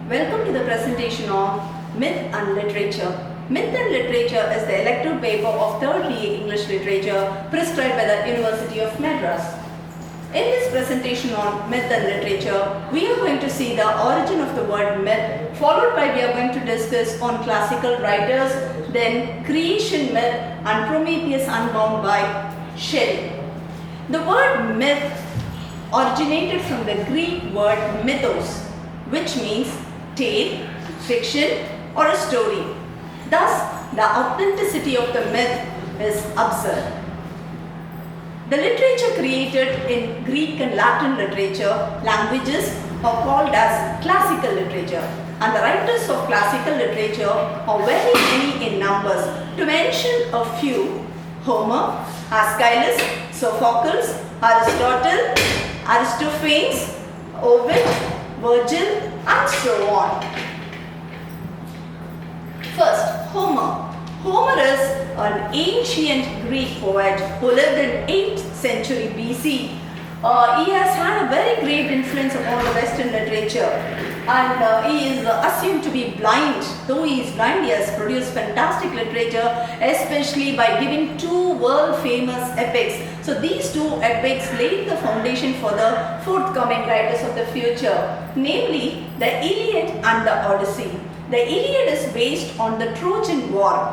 Welcome to the presentation of Myth and Literature. Myth and Literature is the elective paper of 3rd BA English Literature prescribed by the University of Madras. In this presentation on Myth and Literature, we are going to see the origin of the word myth, followed by we are going to discuss on classical writers, then creation myth and Prometheus Unbound by Shelley. The word myth originated from the Greek word mythos, which means tale, fiction or a story. Thus, the authenticity of the myth is absurd. The literature created in Greek and Latin literature languages are called as classical literature, and the writers of classical literature are very many in numbers. To mention a few: Homer, Aeschylus, Sophocles, Aristotle, Aristophanes, Ovid, Virgil, and so on. First, Homer. Homer is an ancient Greek poet who lived in 8th century BC. He has had a very great influence upon the Western literature, and he is assumed to be blind. Though he is blind, he has produced fantastic literature, especially by giving 2 world famous epics. So these 2 epics laid the foundation for the forthcoming writers of the future, namely the Iliad and the Odyssey. The Iliad is based on the Trojan War.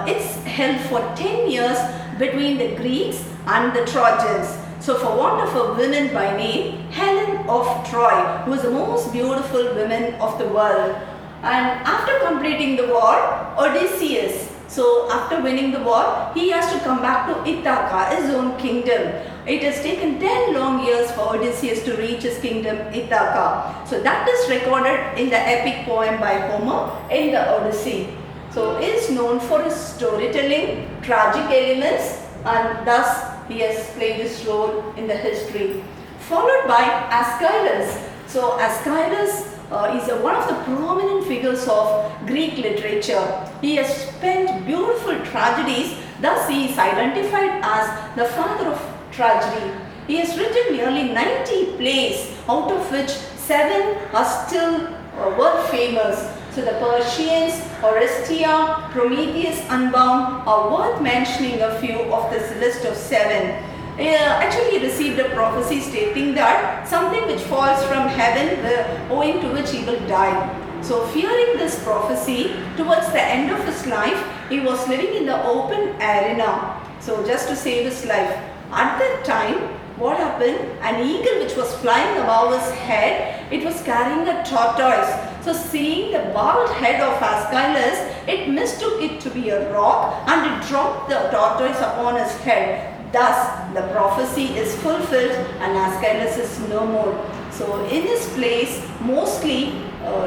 It's held for 10 years between the Greeks and the Trojans. So for want of a woman by name, Helen of Troy, who was the most beautiful woman of the world. And after completing the war, Odysseus, so after winning the war, he has to come back to Ithaca, his own kingdom. It has taken 10 long years for Odysseus to reach his kingdom Ithaca. So that is recorded in the epic poem by Homer in the Odyssey. So he is known for his storytelling, tragic elements, and thus he has played his role in the history. Followed by Aeschylus. So Aeschylus is one of the prominent figures of Greek literature. He has penned beautiful tragedies, thus he is identified as the father of tragedy. He has written nearly 90 plays, out of which 7 are still world famous. So the Persians, Orestia, Prometheus Unbound are worth mentioning a few of this list of 7. Actually, he received a prophecy stating that something which falls from heaven, owing to which he will die. So fearing this prophecy, towards the end of his life, he was living in the open arena. So just to save his life. At that time, what happened? An eagle which was flying above his head, it was carrying a tortoise. So seeing the bald head of Aeschylus, it mistook it to be a rock and it dropped the tortoise upon his head. Thus, the prophecy is fulfilled and Aeschylus is no more. So in his place, mostly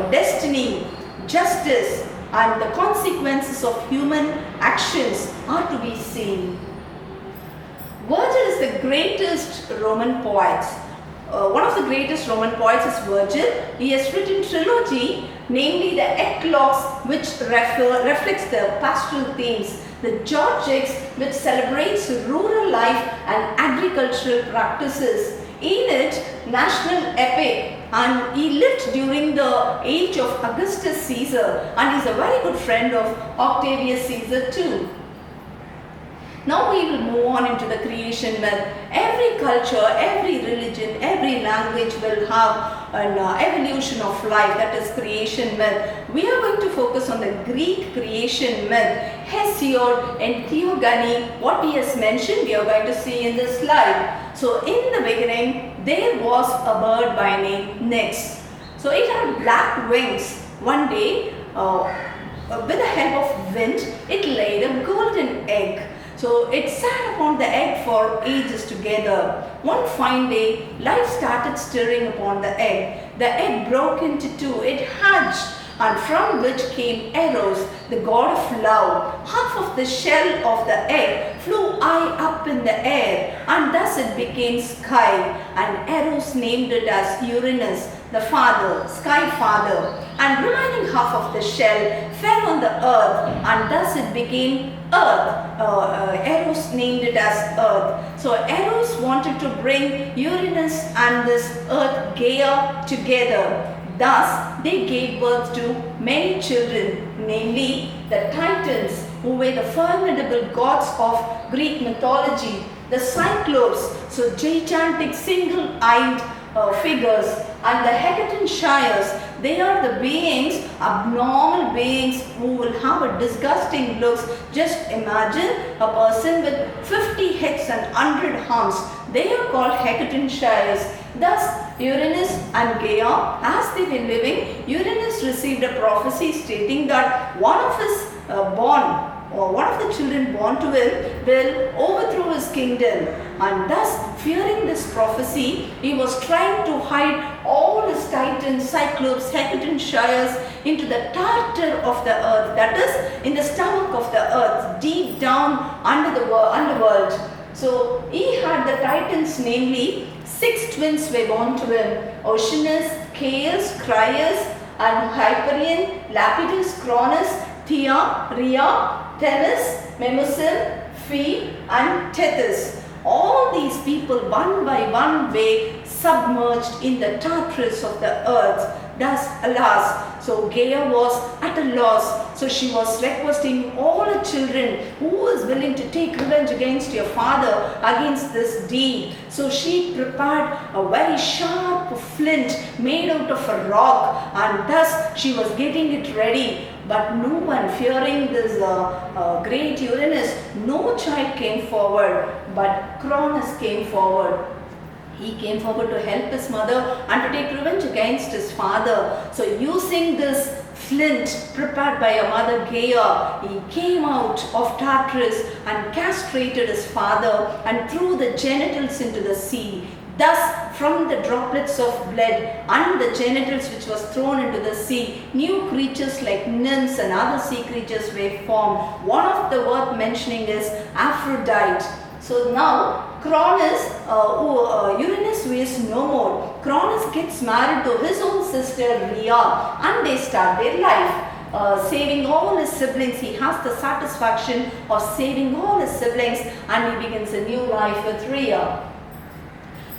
destiny, justice and the consequences of human actions are to be seen. Virgil is the greatest Roman poet. One of the greatest Roman poets is Virgil. He has written trilogy, namely the Eclogues, which reflects the pastoral themes, the Georgics, which celebrates rural life and agricultural practices, Aeneid, national epic, and he lived during the age of Augustus Caesar, and is a very good friend of Octavius Caesar too. Now we will move on into the creation myth. Every culture, every religion, every language will have an evolution of life, that is creation myth. We are going to focus on the Greek creation myth. Hesiod and Theogony, what he has mentioned, we are going to see in this slide. So in the beginning, there was a bird by name Nyx. So it had black wings. One day, with the help of wind, it laid a golden egg. So it sat upon the egg for ages together. One fine day, life started stirring upon the egg. The egg broke into 2. It hatched, and from which came Eros, the god of love. Half of the shell of the egg flew high up in the air, and thus it became sky. And Eros named it as Uranus, the father, sky father. And remaining half of the shell fell on the earth, and thus it became earth. Eros named it as earth. So Eros wanted to bring Uranus and this earth Gaia together. Thus, they gave birth to many children, namely the Titans, who were the formidable gods of Greek mythology, the Cyclopes, so gigantic single-eyed figures, and the Hecatonchires. They are the beings, abnormal beings who will have a disgusting looks. Just imagine a person with 50 heads and 100 arms. They are called Hecatonchires. Thus, Uranus and Gaia, as they were living, Uranus received a prophecy stating that one of his one of the children born to him will overthrow his kingdom. And thus, fearing this prophecy, he was trying to hide all his Titans, Cyclopes, Hecatonchires into the tartar of the earth, that is, in the stomach of the earth, deep down under the underworld. So, he had the Titans, namely, 6 twins were born to him: Oceanus, Chaos, Crius, and Hyperion, Lapidus, Cronus, Thea, Rhea, Themis, Memusin, Phoebe, and Tethys. All these people, one by one, were submerged in the Tartarus of the earth. Thus, alas, so Gaia was at a loss. So she was requesting all her children, who is willing to take revenge against your father, against this deed. So she prepared a very sharp flint made out of a rock, and thus she was getting it ready. But no one, fearing this great Uranus, no child came forward, but Cronus came forward. He came forward to help his mother and to take revenge against his father. So using this flint prepared by a mother Gaia, he came out of Tartarus and castrated his father and threw the genitals into the sea. Thus, from the droplets of blood and the genitals which was thrown into the sea, new creatures like nymphs and other sea creatures were formed. One of the worth mentioning is Aphrodite. So now, Cronus, Uranus is no more. Cronus gets married to his own sister Rhea, and they start their life. Saving all his siblings. He has the satisfaction of saving all his siblings, and he begins a new life with Rhea.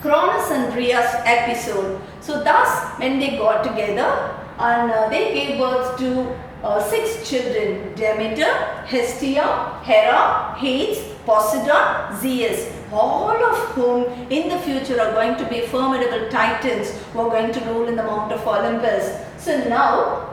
Cronus and Rhea's episode. So thus, when they got together, and they gave birth to 6 children: Demeter, Hestia, Hera, Hades, Poseidon, Zeus, all of whom in the future are going to be formidable titans who are going to rule in the Mount of Olympus. So now,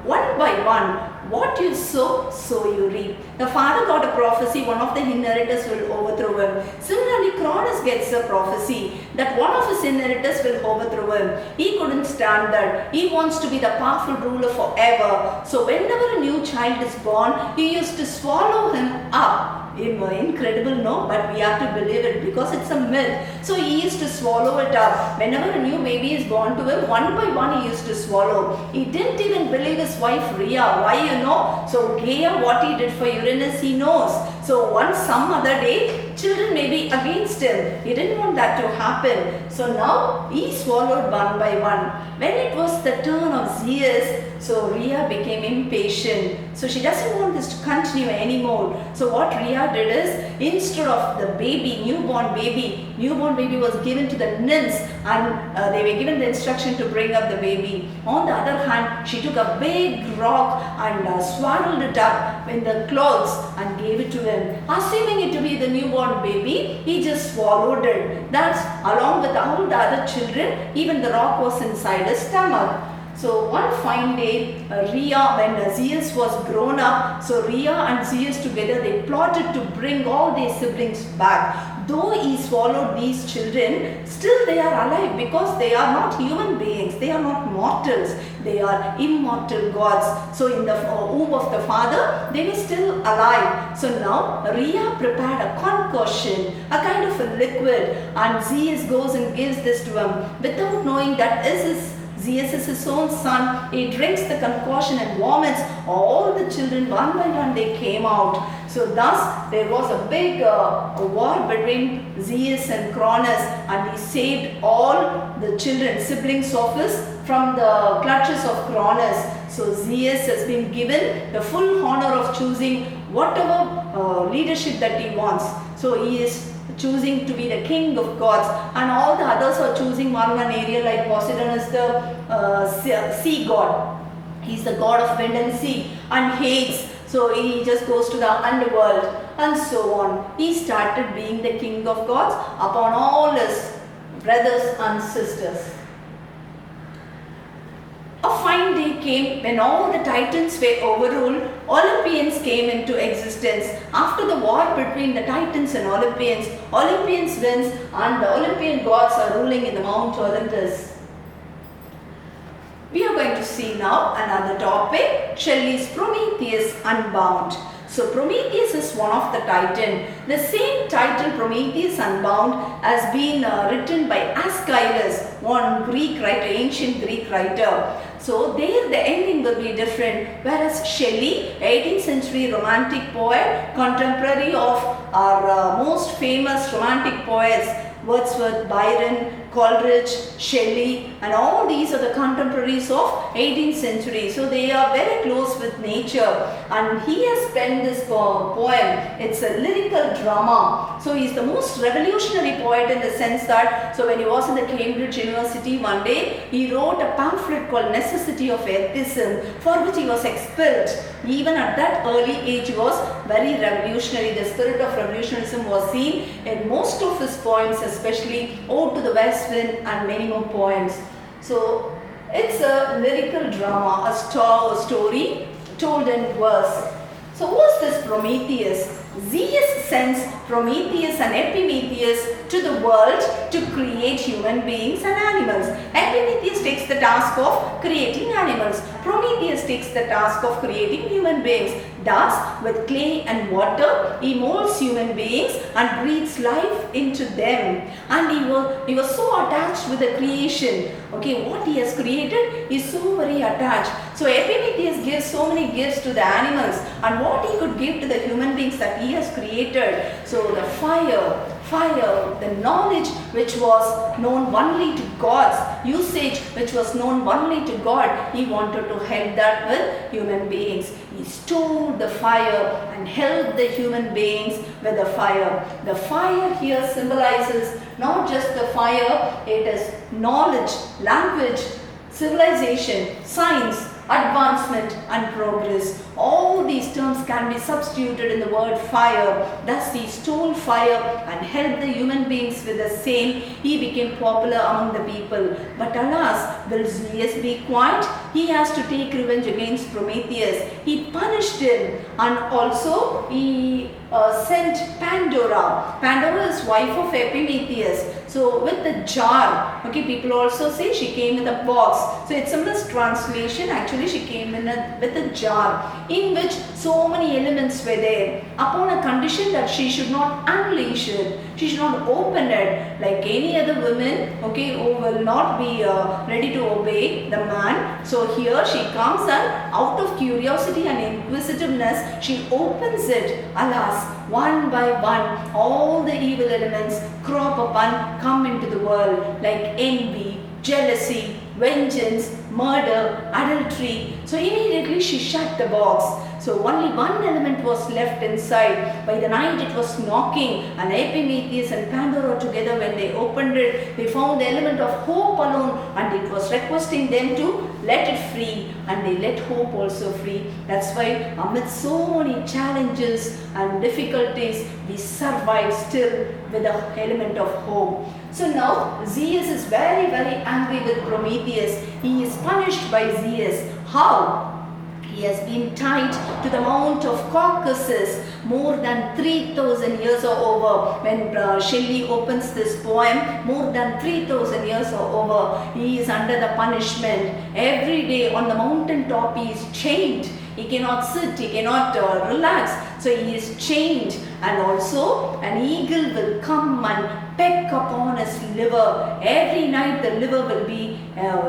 one by one, what you sow, so you reap. The father got a prophecy, one of the inheritors will overthrow him. Similarly, Cronus gets a prophecy that one of his inheritors will overthrow him. He couldn't stand that. He wants to be the powerful ruler forever. So whenever a new child is born, he used to swallow him up. Incredible, no? But we have to believe it because it's a myth. So he used to swallow it up. Whenever a new baby is born to him, one by one he used to swallow. He didn't even believe his wife Rhea. Why, you know? So Gaia, what he did for Uranus, he knows. So some other day, children may be against him. He didn't want that to happen. So now he swallowed one by one. When it was the turn of Zeus, so Rhea became impatient. So she doesn't want this to continue anymore. So what Rhea did is, instead of the baby, newborn baby was given to the nymphs, and they were given the instruction to bring up the baby. On the other hand, she took a big rock and swaddled it up in the clothes and gave it to him. Assuming it to be the newborn baby, he just swallowed it. That's along with all the other children, even the rock was inside his stomach. So one fine day, Rhea, when Zeus was grown up, so Rhea and Zeus together, they plotted to bring all their siblings back. Though he swallowed these children, still they are alive because they are not human beings. They are not mortals. They are immortal gods. So in the womb of the father, they were still alive. So now Rhea prepared a concoction, a kind of a liquid, and Zeus goes and gives this to him without knowing that Zeus is his own son. He drinks the concoction and vomits all the children. One by one they came out. So thus there was a big war between Zeus and Cronus, and he saved all the children, siblings of his, from the clutches of Cronus. So Zeus has been given the full honor of choosing whatever leadership that he wants. So he is choosing to be the king of gods, and all the others are choosing one area, like Poseidon is the sea god. He's the god of wind and sea and hates. So he just goes to the underworld and so on. He started being the king of gods upon all his brothers and sisters. A fine day came when all the titans were overruled. Olympians came into existence. After the war between the titans and Olympians, Olympians wins and the Olympian gods are ruling in the Mount Olympus. We are going to see now another topic, Shelley's Prometheus Unbound. So Prometheus is one of the titan. The same title, Prometheus Unbound, has been written by Aeschylus, one Greek writer, ancient Greek writer. So there the ending will be different, whereas Shelley, 18th century romantic poet, contemporary of our most famous romantic poets, Wordsworth, Byron, Coleridge, Shelley, and all these are the contemporaries of 18th century. So they are very close with nature, and he has penned this poem. It's a lyrical drama. So he's the most revolutionary poet in the sense that, so when he was in the Cambridge University one day, he wrote a pamphlet called Necessity of Atheism, for which he was expelled. Even at that early age, he was very revolutionary. The spirit of revolutionarism was seen in most of his poems, especially Ode to the West Wind and many more poems. So it's a lyrical drama, a story told in verse. So what's this Prometheus? Zeus sends Prometheus and Epimetheus to the world to create human beings and animals. Epimetheus takes the task of creating animals. Prometheus takes the task of creating human beings. Thus, with clay and water, he molds human beings and breathes life into them. And he was so attached with the creation. Okay, what he has created is so very attached. So Epimetheus gives so many gifts to the animals, and what he could give to the human beings that he has created. So the fire, the knowledge which was known only to gods, usage which was known only to God, he wanted to help that with human beings. He stole the fire and helped the human beings with the fire. The fire here symbolizes not just the fire, it is knowledge, language, civilization, science, advancement and progress. All these terms can be substituted in the word fire. Thus he stole fire and helped the human beings with the same. He became popular among the people. But alas, will Zeus be quiet? He has to take revenge against Prometheus. He punished him, and also he sent Pandora. Pandora is wife of Epimetheus. So with the jar, okay, people also say she came with a box. So it's a mistranslation. Actually, she came in with a jar in which so many elements were there, upon a condition that she should not unleash it. She should not open it like any other woman, okay, who will not be ready to obey the man. So here she comes and out of curiosity and inquisitiveness, she opens it. Alas, one by one, all the evil elements crop up and come into the world like envy, jealousy, vengeance, murder, adultery. So immediately she shut the box. So only one element was left inside. By the night it was knocking, and Epimetheus and Pandora together, when they opened it, they found the element of hope alone, and it was requesting them to let it free, and they let hope also free. That's why amidst so many challenges and difficulties, we survive still with the element of hope. So now Zeus is very angry with Prometheus. He is punished by Zeus. How? He has been tied to the Mount of Caucasus more than 3,000 years or over. When Shelley opens this poem, more than 3,000 years or over, he is under the punishment. Every day on the mountain top he is chained. He cannot sit, he cannot relax. So he is chained, and also an eagle will come and peck upon his liver. Every night the liver will be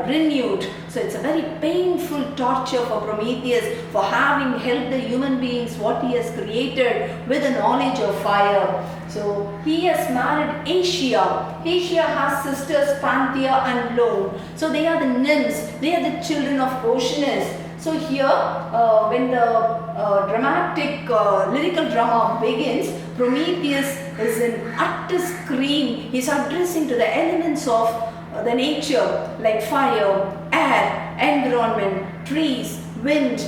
renewed. So it's a very painful torture for Prometheus for having helped the human beings what he has created with the knowledge of fire. So he has married Aetia. Aetia has sisters Panthea and Lone. So they are the nymphs, they are the children of Oceanus. So here, when the dramatic lyrical drama begins, Prometheus is in utter scream. He's addressing to the elements of the nature like fire, air, environment, trees, wind,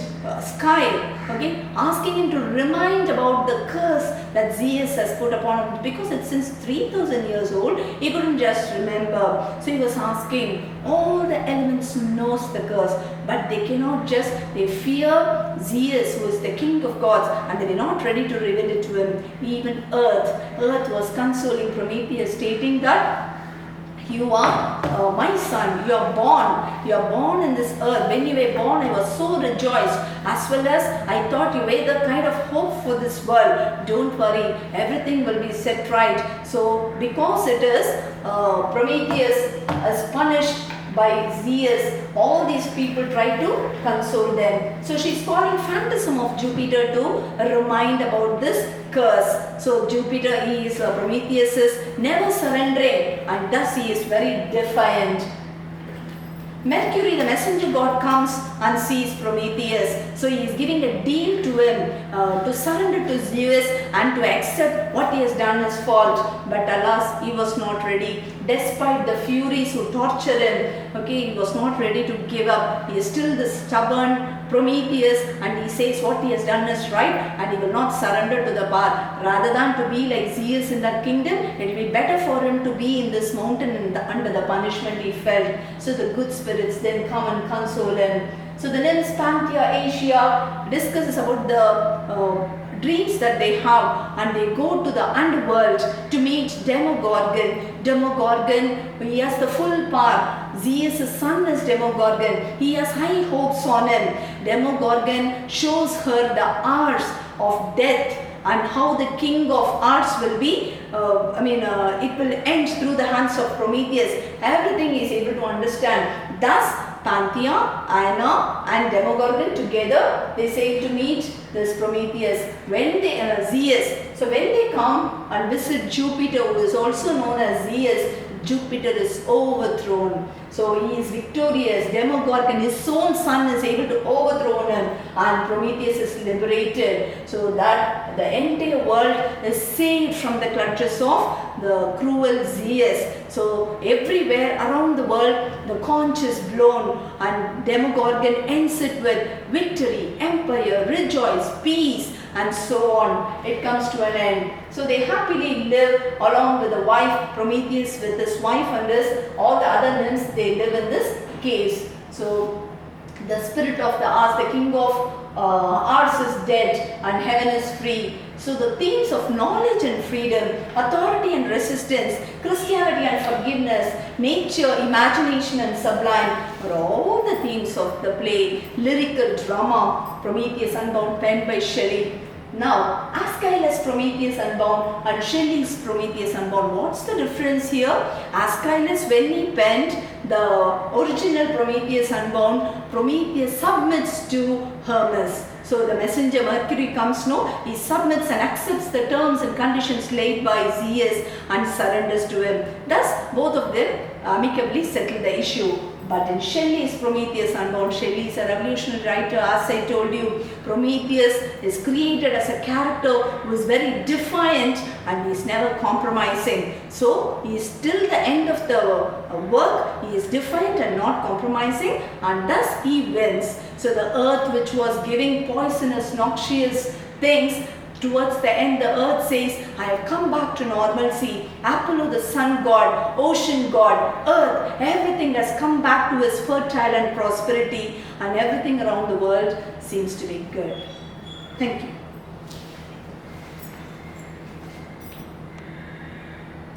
sky, okay, asking him to remind about the curse that Zeus has put upon him, because it's since 3000 years old, he couldn't just remember. So he was asking, all the elements knows the curse, but they cannot just, they fear Zeus, who is the king of gods, and they were not ready to reveal it to him. Even earth was consoling Prometheus, stating that you are my son, you are born in this earth. When you were born, I was so rejoiced, as well as I thought you were the kind of hope for this world. Don't worry, everything will be set right. So because it is Prometheus is punished by Zeus, all these people try to console them. So she's calling phantasm of Jupiter to remind about this curse. So Jupiter, he is Prometheus is never surrendering, and thus he is very defiant. Mercury, the messenger god, comes and sees Prometheus. So he is giving a deal to him to surrender to Zeus and to accept what he has done is fault. But alas, he was not ready. Despite the Furies who torture him, okay, he was not ready to give up. He is still the stubborn Prometheus, and he says what he has done is right, and he will not surrender to the path. Rather than to be like Zeus in that kingdom, it will be better for him to be in this mountain under the punishment he felt. So the good spirits then come and console him. So the nymphs Panthea, Asia discusses about the dreams that they have, and they go to the underworld to meet Demogorgon. Demogorgon, he has the full power. Zeus' son is Demogorgon. He has high hopes on him. Demogorgon shows her the hours of death and how the king of arts will be, it will end through the hands of Prometheus. Everything he is able to understand. Thus, Panthea, Aena and Demogorgon together, they say to meet this Prometheus. When they, Zeus, so when they come and visit Jupiter, who is also known as Zeus, Jupiter is overthrown. So he is victorious. Demogorgon, his own son, is able to overthrow him, and Prometheus is liberated. So that the entire world is saved from the clutches of the cruel Zeus. So everywhere around the world, the conch is blown, and Demogorgon ends it with victory, empire, rejoice, peace, and so on. It comes to an end. So they happily live along with the wife, Prometheus with his wife, and all the other nymphs, they live in this caves. So the spirit of the arts, the king of arts is dead and heaven is free. So the themes of knowledge and freedom, authority and resistance, Christianity and forgiveness, nature, imagination and sublime are all the themes of the play. Lyrical drama, Prometheus Unbound, penned by Shelley. Now, Aeschylus Prometheus Unbound and Shelley's Prometheus Unbound. What's the difference here? Aeschylus, when he penned the original Prometheus Unbound, Prometheus submits to Hermes. So the messenger Mercury comes, he submits and accepts the terms and conditions laid by Zeus and surrenders to him. Thus, both of them amicably settle the issue. But in Shelley's Prometheus Unbound, Shelley is a revolutionary writer. As I told you, Prometheus is created as a character who is very defiant and he is never compromising. So he is till the end of the work, he is defiant and not compromising, and thus he wins. So the earth, which was giving poisonous, noxious things, towards the end, the earth says, I have come back to normalcy. Apollo, the sun god, ocean god, earth, everything has come back to its fertile and prosperity, and everything around the world seems to be good. Thank you.